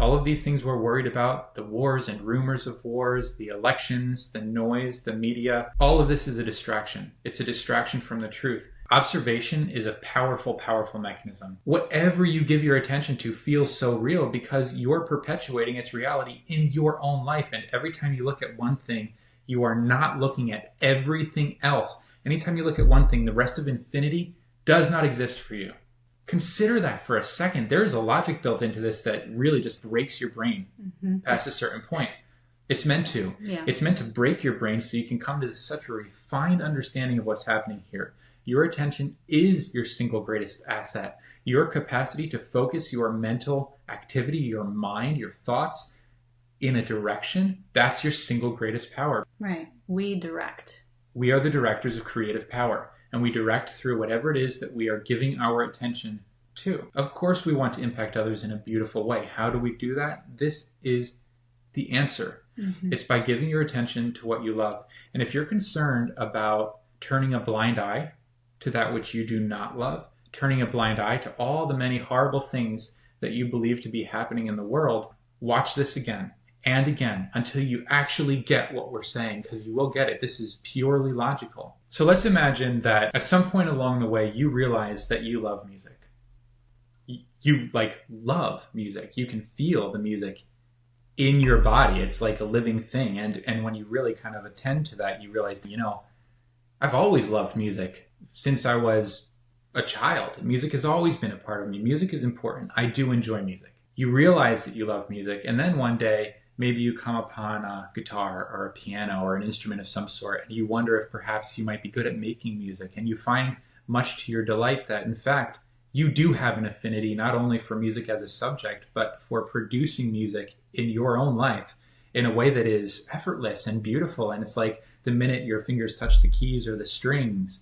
All of these things we're worried about, the wars and rumors of wars, the elections, the noise, the media, all of this is a distraction. It's a distraction from the truth. Observation is a powerful, powerful mechanism. Whatever you give your attention to feels so real because you're perpetuating its reality in your own life. And every time you look at one thing, you are not looking at everything else. Anytime you look at one thing, the rest of infinity does not exist for you. Consider that for a second. There's a logic built into this that really just breaks your brain past a certain point. It's meant to. Yeah. It's meant to break your brain so you can come to such a refined understanding of what's happening here. Your attention is your single greatest asset. Your capacity to focus your mental activity, your mind, your thoughts in a direction, that's your single greatest power. Right. We direct. We are the directors of creative power. And we direct through whatever it is that we are giving our attention to. Of course, we want to impact others in a beautiful way. How do we do that? This is the answer. It's by giving your attention to what you love. And if you're concerned about turning a blind eye to that which you do not love, turning a blind eye to all the many horrible things that you believe to be happening in the world, watch this again and again until you actually get what we're saying, because you will get it. This is purely logical. So let's imagine that at some point along the way, you realize that you love music. You love music. You can feel the music in your body. It's like a living thing. And when you really kind of attend to that, you realize, I've always loved music since I was a child. Music has always been a part of me. Music is important. I do enjoy music. You realize that you love music. And then one day, maybe you come upon a guitar or a piano or an instrument of some sort, and you wonder if perhaps you might be good at making music. And you find, much to your delight, that in fact, you do have an affinity not only for music as a subject, but for producing music in your own life in a way that is effortless and beautiful. And it's like the minute your fingers touch the keys or the strings,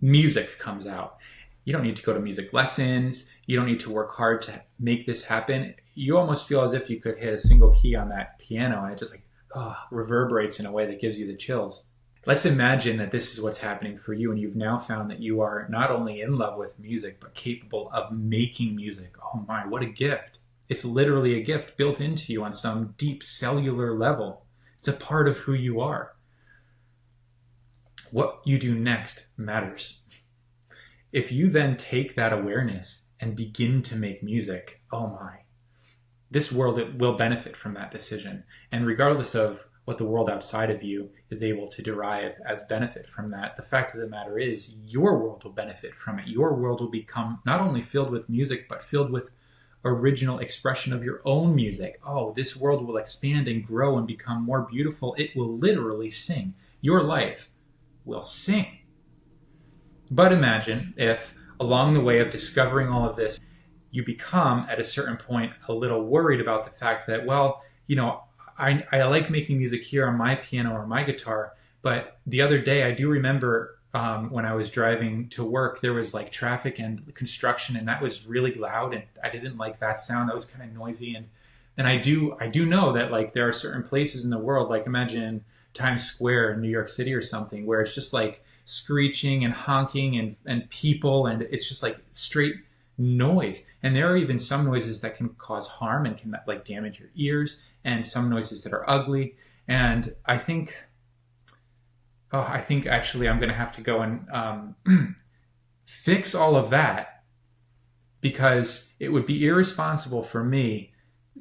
music comes out. You don't need to go to music lessons. You don't need to work hard to make this happen. You almost feel as if you could hit a single key on that piano and it just reverberates in a way that gives you the chills. Let's imagine that this is what's happening for you, and you've now found that you are not only in love with music, but capable of making music. Oh my, what a gift. It's literally a gift built into you on some deep cellular level. It's a part of who you are. What you do next matters. If you then take that awareness and begin to make music, oh my, this world will benefit from that decision. And regardless of what the world outside of you is able to derive as benefit from that, the fact of the matter is your world will benefit from it. Your world will become not only filled with music, but filled with original expression of your own music. Oh, this world will expand and grow and become more beautiful. It will literally sing. Your life will sing. But imagine if along the way of discovering all of this, you become at a certain point a little worried about the fact that, I like making music here on my piano or my guitar, but the other day I do remember when I was driving to work, there was like traffic and construction, and that was really loud, and I didn't like that sound. That was kind of noisy, and I do know that like there are certain places in the world, like imagine Times Square in New York City or something, where it's just like screeching and honking and people, and it's just like straight noise. And there are even some noises that can cause harm and can like damage your ears, and some noises that are ugly. And I think actually I'm going to have to go and fix all of that, because it would be irresponsible for me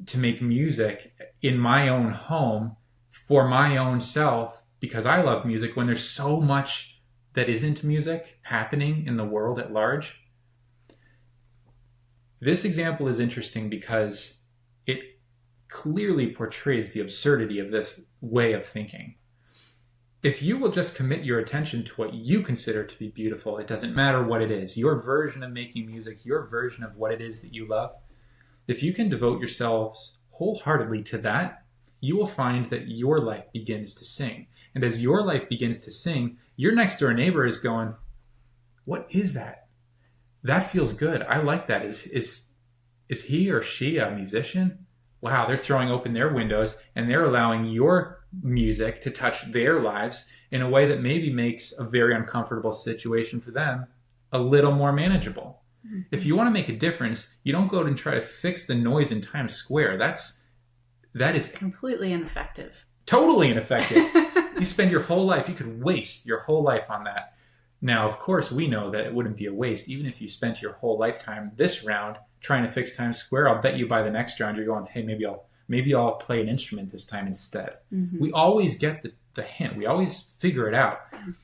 to make music in my own home for my own self because I love music when there's so much that isn't music happening in the world at large. This example is interesting because it clearly portrays the absurdity of this way of thinking. If you will just commit your attention to what you consider to be beautiful, it doesn't matter what it is, your version of making music, your version of what it is that you love, if you can devote yourselves wholeheartedly to that, you will find that your life begins to sing. And as your life begins to sing, your next door neighbor is going, what is that? That feels good. I like that. Is he or she a musician? Wow, they're throwing open their windows and they're allowing your music to touch their lives in a way that maybe makes a very uncomfortable situation for them a little more manageable. Mm-hmm. If you want to make a difference, you don't go out and try to fix the noise in Times Square. That is completely ineffective. Totally ineffective. You spend your whole life, you could waste your whole life on that. Now, of course, we know that it wouldn't be a waste. Even if you spent your whole lifetime this round trying to fix Times Square, I'll bet you by the next round you're going, hey, maybe I'll play an instrument this time instead. Mm-hmm. We always get the hint. We always figure it out.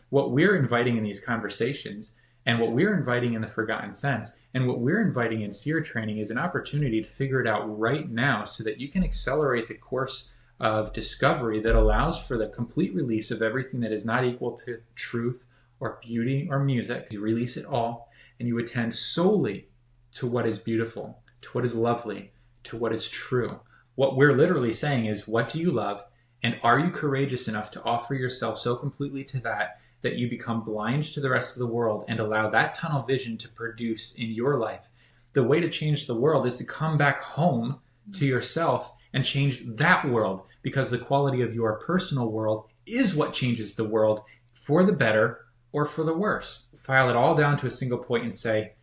What we're inviting in these conversations, and what we're inviting in the Forgotten Sense, and what we're inviting in seer training is an opportunity to figure it out right now so that you can accelerate the course of discovery that allows for the complete release of everything that is not equal to truth or beauty or music. You release it all, and you attend solely to what is beautiful, to what is lovely, to what is true. What we're literally saying is, what do you love? And are you courageous enough to offer yourself so completely to that you become blind to the rest of the world and allow that tunnel vision to produce in your life? The way to change the world is to come back home to yourself and change that world, because the quality of your personal world is what changes the world for the better or for the worse. File it all down to a single point and say,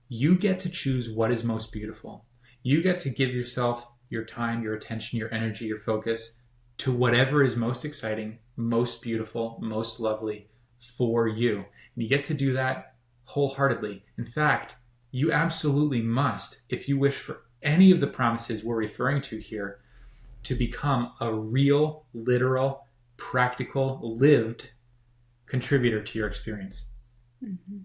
you get to choose what is most beautiful. You get to give yourself your time, your attention, your energy, your focus to whatever is most exciting, most beautiful, most lovely for you. And you get to do that wholeheartedly. In fact, you absolutely must, if you wish for any of the promises we're referring to here, to become a real, literal, practical, lived contributor to your experience. Mm-hmm.